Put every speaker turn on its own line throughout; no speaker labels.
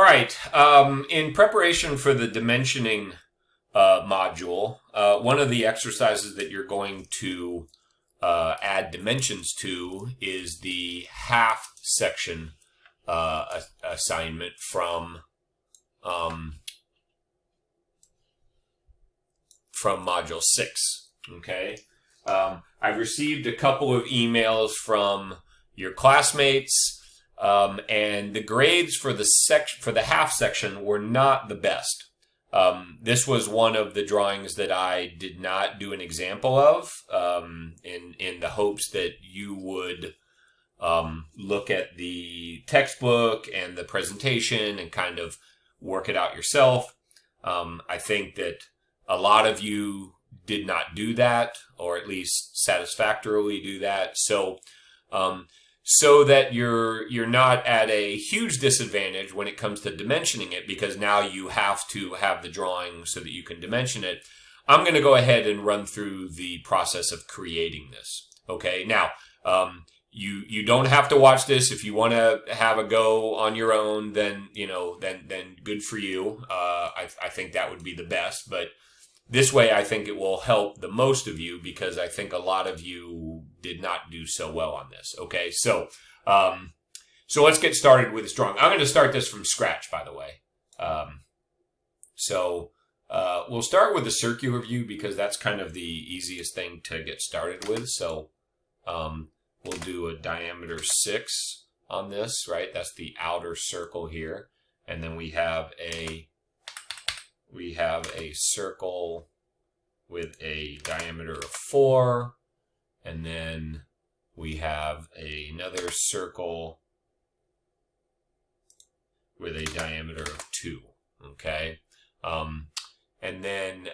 right. In preparation for the dimensioning module, one of the exercises that you're going to add dimensions to is the half section assignment from Module 6. Okay. I've received a couple of emails from your classmates, and the grades for the half section were not the best. This was one of the drawings that I did not do an example of, in the hopes that you would look at the textbook and the presentation and kind of work it out yourself. I think that a lot of you did not do that, or at least satisfactorily do that. So that you're not at a huge disadvantage when it comes to dimensioning it, because now you have to have the drawing so that you can dimension it. I'm going to go ahead and run through the process of creating this. Okay. Now, you don't have to watch this. If you want to have a go on your own, then, then good for you. I think that would be the best, but this way I think it will help the most of you, because I think a lot of you did not do so well on this. Okay. So let's get started with this drawing. I'm going to start this from scratch, by the way. We'll start with the circular view, because that's kind of the easiest thing to get started with. So, we'll do a diameter 6 on this, right? That's the outer circle here. And then we have a circle with a diameter of 4. And then we have another circle with a diameter of 2. Okay. And then,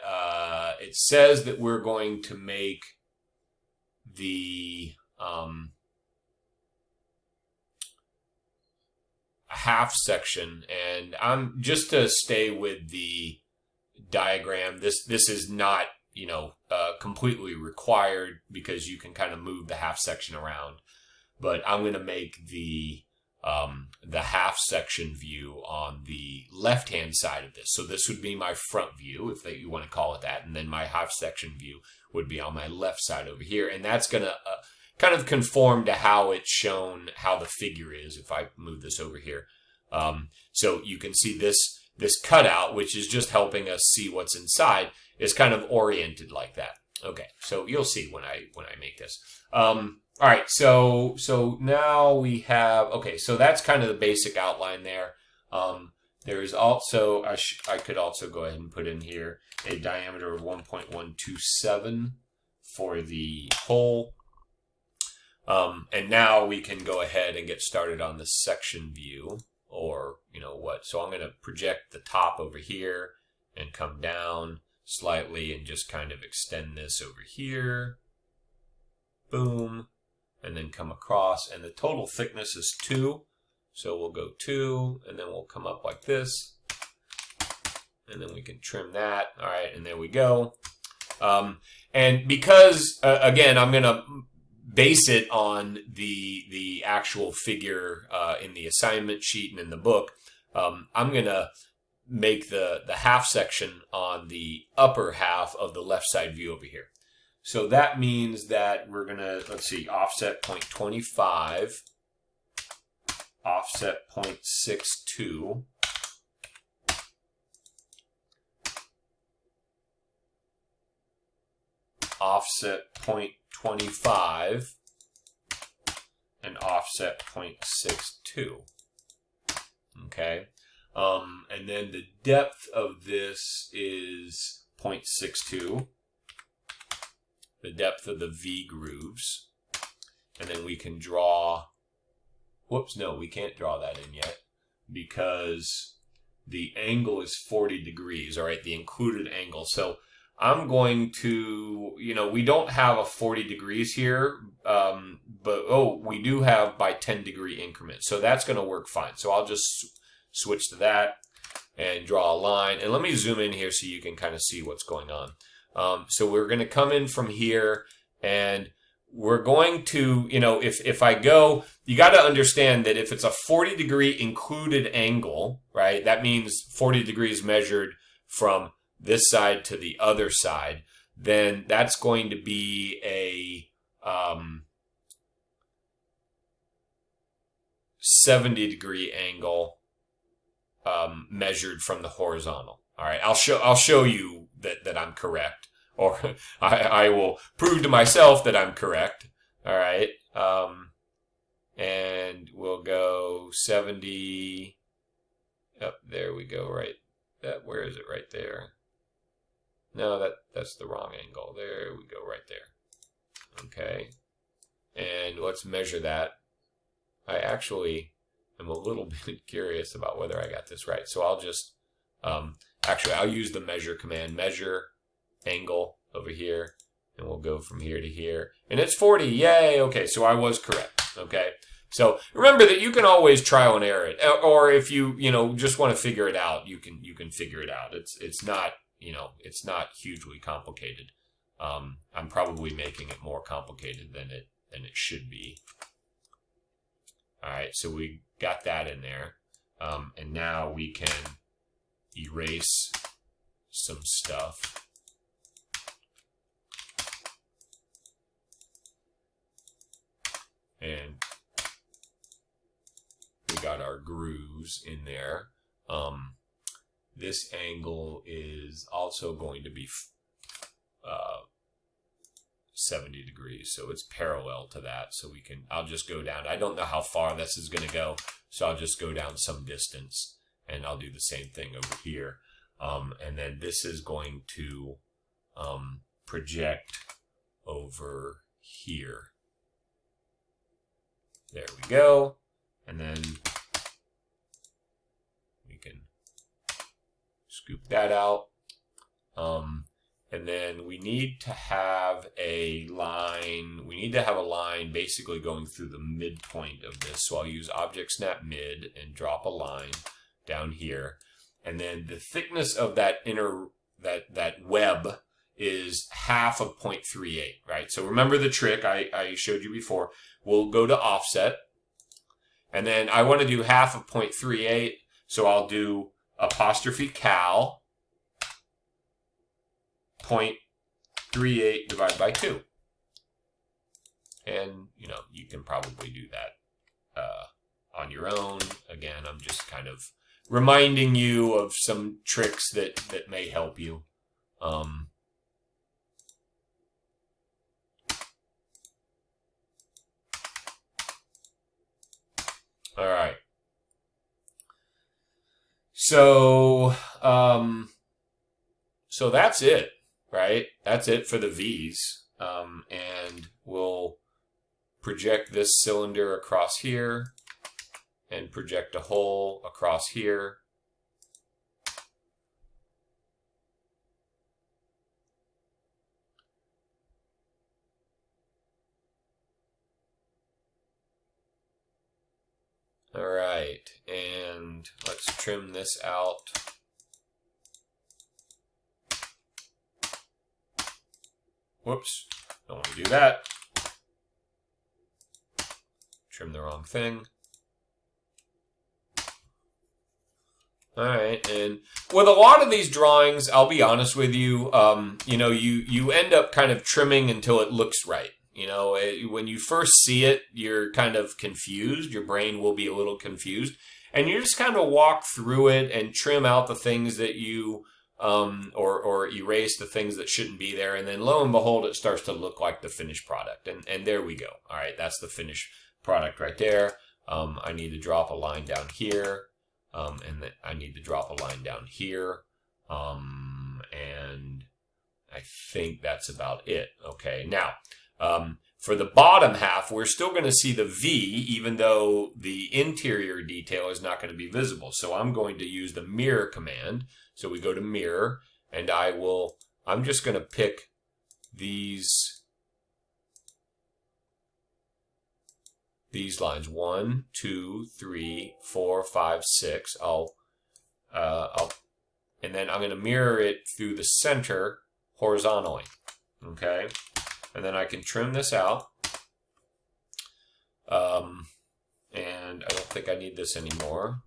it says that we're going to make the, a half section, and I'm just to stay with the diagram. This is not, completely required, because you can kind of move the half section around, but I'm going to make the half section view on the left-hand side of this. So this would be my front view, if you want to call it that. And then my half section view would be on my left side over here. And that's going to kind of conform to how it's shown, how the figure is, if I move this over here. So you can see this cutout, which is just helping us see what's inside, is kind of oriented like that. Okay, so you'll see when I make this. All right, so now we have, okay, so that's kind of the basic outline there. There's also, I could also go ahead and put in here a diameter of 1.127 for the hole. And now we can go ahead and get started on the section view, or, what. So I'm going to project the top over here and come down slightly and just kind of extend this over here. Boom. And then come across, and the total thickness is 2. So we'll go 2, and then we'll come up like this, and then we can trim that. All right, and there we go. And because, again, I'm going to base it on the actual figure in the assignment sheet and in the book, I'm going to make the half section on the upper half of the left side view over here. So that means that we're going to, let's see, offset 0.25, offset 0.62, offset 0.25, and offset 0.62. Okay. And then the depth of this is 0.62. The depth of the V grooves. And then we can draw, whoops, no, we can't draw that in yet, because the angle is 40 degrees, all right, the included angle. So I'm going to, we don't have a 40 degrees here, but, we do have by 10 degree increments. So that's going to work fine. So I'll just switch to that and draw a line. And let me zoom in here so you can kind of see what's going on. So we're going to come in from here, and we're going to, if I go, you got to understand that if it's a 40-degree included angle, right, that means 40 degrees measured from this side to the other side, then that's going to be a 70-degree angle measured from the horizontal. All right, I'll show you that I'm correct, or I will prove to myself that I'm correct. All right, and we'll go 70. Up there we go. Right, where is it? Right there. No, that's the wrong angle. There we go. Right there. Okay, and let's measure that. I actually am a little bit curious about whether I got this right, so I'll just actually I'll use the measure command. Measure angle over here, and we'll go from here to here, and it's 40. Yay! Okay, so I was correct. Okay, so remember that you can always trial and error it, or if you just want to figure it out, you can figure it out. It's not it's not hugely complicated. I'm probably making it more complicated than it should be. All right, so we got that in there, and now we can erase some stuff. And we got our grooves in there. This angle is also going to be 70 degrees, so it's parallel to that. So I'll just go down. I don't know how far this is going to go, so I'll just go down some distance, and I'll do the same thing over here. And then this is going to project over here. There we go. And then we can scoop that out. And then we need to have a line. We need to have a line basically going through the midpoint of this. So I'll use object snap mid and drop a line down here. And then the thickness of that that web is half of 0.38, right? So remember the trick I showed you before. We'll go to offset. And then I want to do half of 0.38. So I'll do apostrophe cal 0.38 divided by 2. And, you can probably do that on your own. Again, I'm just kind of reminding you of some tricks that may help you. All right. So that's it, right? That's it for the V's. And we'll project this cylinder across here and project a hole across here. All right, and let's trim this out. Whoops, don't want to do that. Trim the wrong thing. All right, and with a lot of these drawings, I'll be honest with you, you end up kind of trimming until it looks right. When you first see it, you're kind of confused. Your brain will be a little confused. And you just kind of walk through it and trim out the things that you, or erase the things that shouldn't be there. And then lo and behold, it starts to look like the finished product. And there we go. All right, that's the finished product right there. I need to drop a line down here. And then I need to drop a line down here. And I think that's about it. Okay, now, for the bottom half, we're still going to see the V, even though the interior detail is not going to be visible. So I'm going to use the mirror command. So we go to mirror, and I'm just going to pick these lines, 1, 2, 3, 4, 5, 6. And then I'm going to mirror it through the center horizontally. Okay. And then I can trim this out. And I don't think I need this anymore.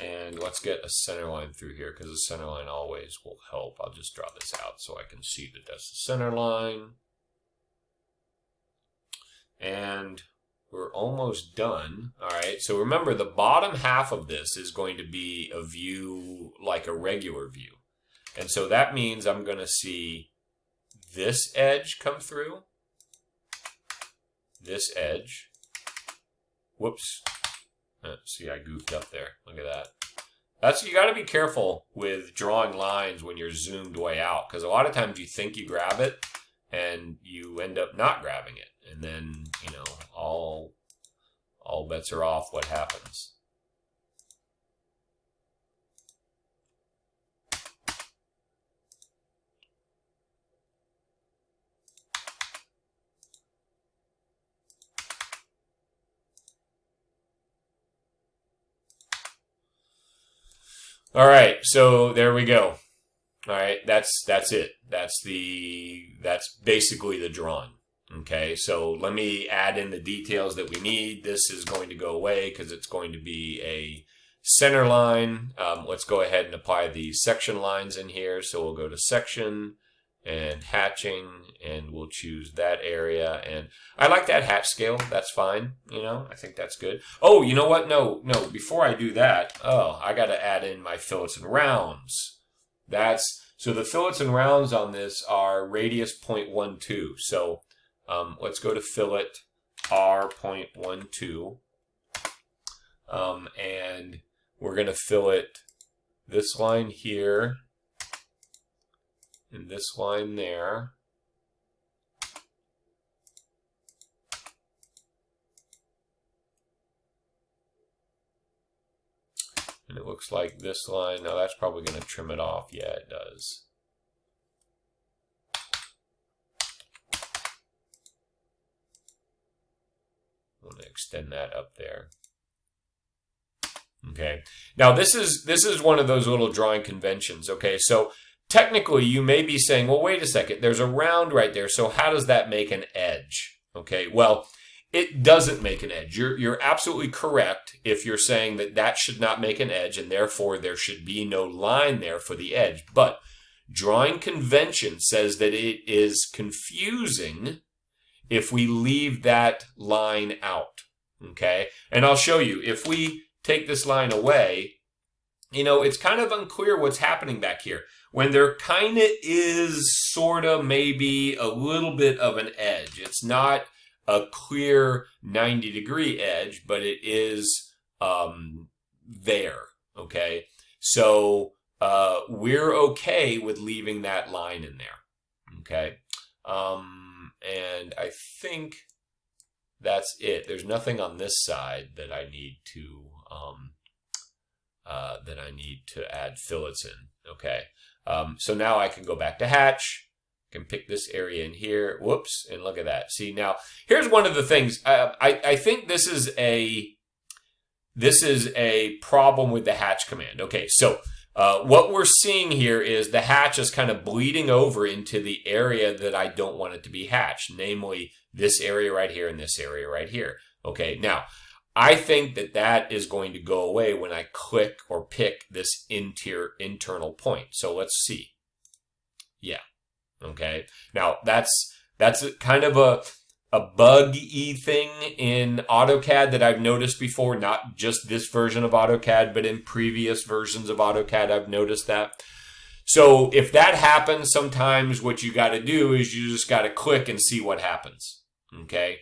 And let's get a center line through here because the center line always will help. I'll just draw this out so I can see that that's the center line. And we're almost done. All right, so remember the bottom half of this is going to be a view like a regular view. And so that means I'm going to see this edge come through, this edge. Whoops. See, I goofed up there. Look at that. You got to be careful with drawing lines when you're zoomed way out, because a lot of times you think you grab it and you end up not grabbing it. And then, you know, all bets are off what happens. All right, so there we go. All right, that's it. That's basically the drawing. Okay, so let me add in the details that we need. This is going to go away because it's going to be a center line. Let's go ahead and apply the section lines in here. So we'll go to section and hatching, and we'll choose that area. And I like that hatch scale. That's fine. You know, I think that's good. Oh, you know what? No. Before I do that, I got to add in my fillets and rounds. So the fillets and rounds on this are radius 0.12. So let's go to fillet R.12. And we're going to fillet this line here and this line there. And it looks like this line, now that's probably going to trim it off. Yeah, it does. I'm going to extend that up there. Okay. Now this is one of those little drawing conventions. Okay, so technically you may be saying, well, wait a second, there's a round right there, so how does that make an edge? Okay, well, it doesn't make an edge. You're absolutely correct if you're saying that that should not make an edge, and therefore there should be no line there for the edge. But drawing convention says that it is confusing if we leave that line out. Okay, and I'll show you. If we take this line away, you know, it's kind of unclear what's happening back here. When there kind of is sort of maybe a little bit of an edge. It's not a clear 90-degree edge, but it is there, okay? So we're okay with leaving that line in there, okay? And I think that's it. There's nothing on this side that I need to add fillets in, okay? So now I can go back to hatch. Can pick this area in here. Whoops, and look at that. See, now here's one of the things. I think this is a problem with the hatch command. Okay, so what we're seeing here is the hatch is kind of bleeding over into the area that I don't want it to be hatched, namely this area right here and this area right here. Okay, now I think that is going to go away when I click or pick this internal point. So let's see. Yeah. Okay. Now that's kind of a bug-y thing in AutoCAD that I've noticed before, not just this version of AutoCAD, but in previous versions of AutoCAD, I've noticed that. So if that happens, sometimes what you got to do is you just got to click and see what happens. Okay.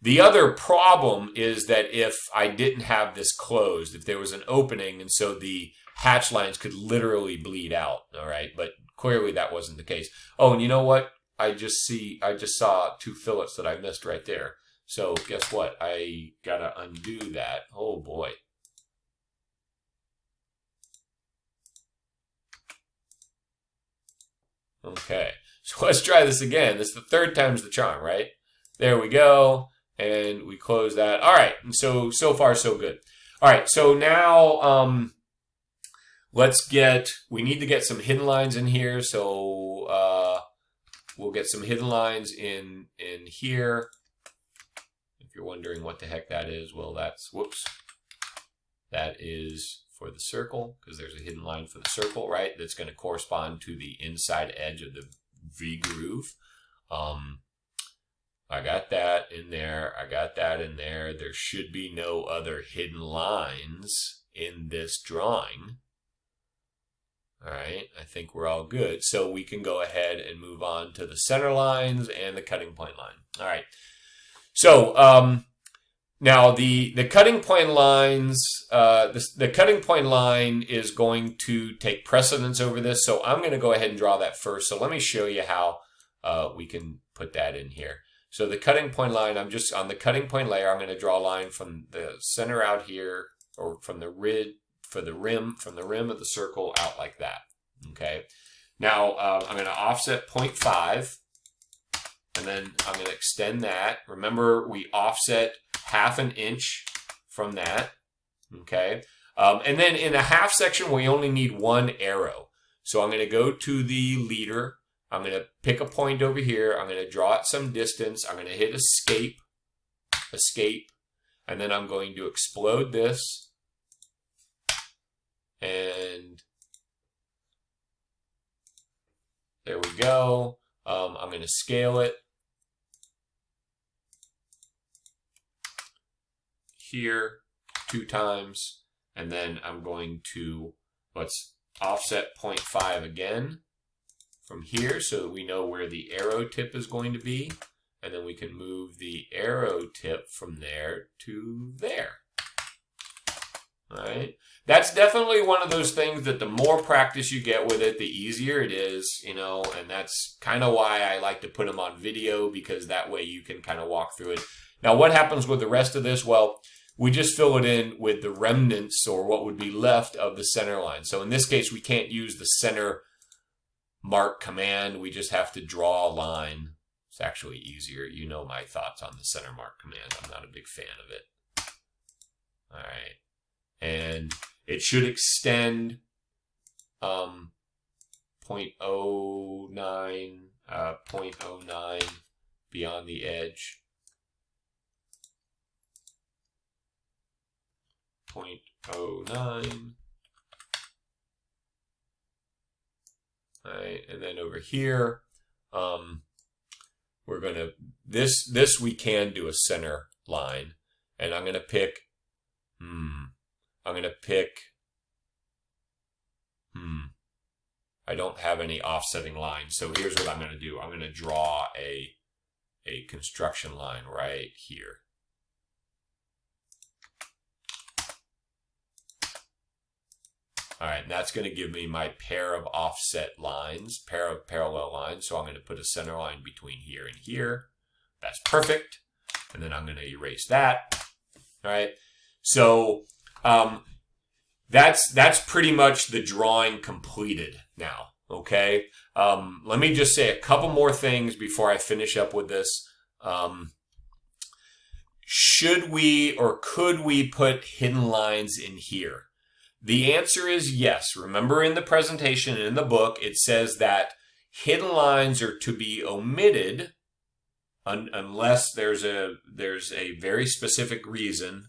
The other problem is that if I didn't have this closed, if there was an opening, and so the hatch lines could literally bleed out. All right. But clearly that wasn't the case. Oh, and you know what? I just saw two fillets that I missed right there. So guess what? I gotta undo that. Oh boy. Okay. So let's try this again. This is the third time's the charm, right? There we go. And we close that. All right. And so far so good. All right. So now, we need to get some hidden lines in here. So, we'll get some hidden lines in here. If you're wondering what the heck that is, well, that's, whoops, that is for the circle, because there's a hidden line for the circle, right? That's going to correspond to the inside edge of the V groove. I got that in there. I got that in there. There should be no other hidden lines in this drawing. All right, I think we're all good. So we can go ahead and move on to the center lines and the cutting point line. All right. So now the cutting point lines, the cutting point line is going to take precedence over this. So I'm going to go ahead and draw that first. So let me show you how we can put that in here. So the cutting point line, I'm just on the cutting point layer. I'm going to draw a line from the center out here, or from the rim of the circle out like that. Okay. Now I'm going to offset 0.5. And then I'm going to extend that. Remember, we offset 1/2 inch from that. Okay. And then in a half section, we only need one arrow. So I'm going to go to the leader. I'm going to pick a point over here. I'm going to draw it some distance. I'm going to hit escape, and then I'm going to explode this. And there we go. I'm going to scale it here 2 times, and then I'm going to, let's offset 0.5 again from here so that we know where the arrow tip is going to be, and then we can move the arrow tip from there to there. All right. That's definitely one of those things that the more practice you get with it, the easier it is, you know, and that's kind of why I like to put them on video, because that way you can kind of walk through it. Now, what happens with the rest of this? Well, we just fill it in with the remnants, or what would be left of the center line. So in this case, we can't use the center mark command. We just have to draw a line. It's actually easier. You know my thoughts on the center mark command. I'm not a big fan of it. All right. And it should extend 0.09 beyond the edge. 0.09. All right, and then over here, we're gonna this we can do a center line, and I'm gonna pick. I don't have any offsetting lines, so here's what I'm going to do. I'm going to draw a construction line right here. All right, and that's going to give me my pair of offset lines, pair of parallel lines. So I'm going to put a center line between here and here. That's perfect. And then I'm going to erase that. All right. So that's pretty much the drawing completed now. Okay. Let me just say a couple more things before I finish up with this. Should we or could we put hidden lines in here? The answer is yes. Remember, in the presentation and in the book, it says that hidden lines are to be omitted unless there's a very specific reason.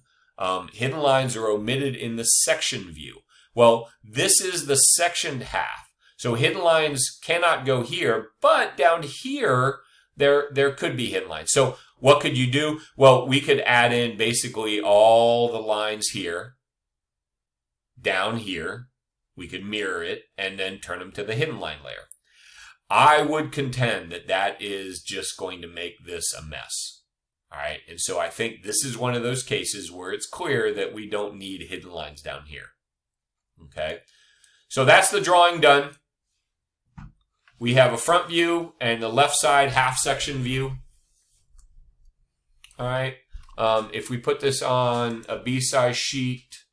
Hidden lines are omitted in the section view. Well, this is the sectioned half. So hidden lines cannot go here, but down here, there could be hidden lines. So what could you do? Well, we could add in basically all the lines here. Down here, we could mirror it and then turn them to the hidden line layer. I would contend that that is just going to make this a mess. All right. And so I think this is one of those cases where it's clear that we don't need hidden lines down here. Okay. So that's the drawing done. We have a front view and the left side half section view. All right. If we put this on a B-size sheet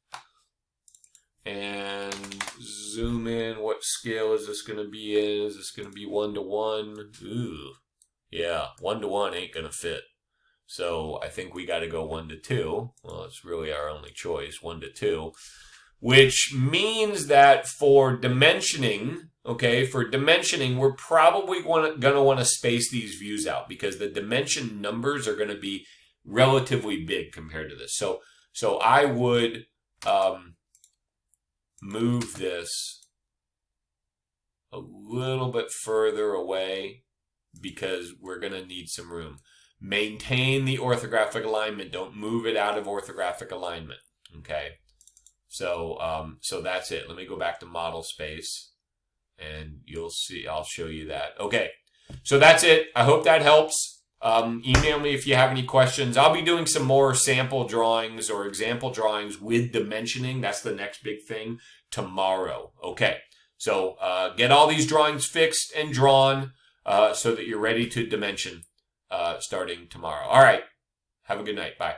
and zoom in, what scale is this going to be in? Is this going to be 1:1? Ooh, yeah, 1:1 ain't going to fit. So I think we got to go 1:2. Well, it's really our only choice, 1:2. which means that for dimensioning, okay, we're probably going to want to space these views out because the dimension numbers are going to be relatively big compared to this. So I would move this a little bit further away because we're going to need some room. Maintain the orthographic alignment. Don't move it out of orthographic alignment. Okay. So that's it. Let me go back to model space and you'll see, I'll show you that. Okay. So that's it. I hope that helps. Email me if you have any questions. I'll be doing some more sample drawings or example drawings with dimensioning. That's the next big thing tomorrow. Okay. So, get all these drawings fixed and drawn, so that you're ready to dimension, starting tomorrow. All right. Have a good night. Bye.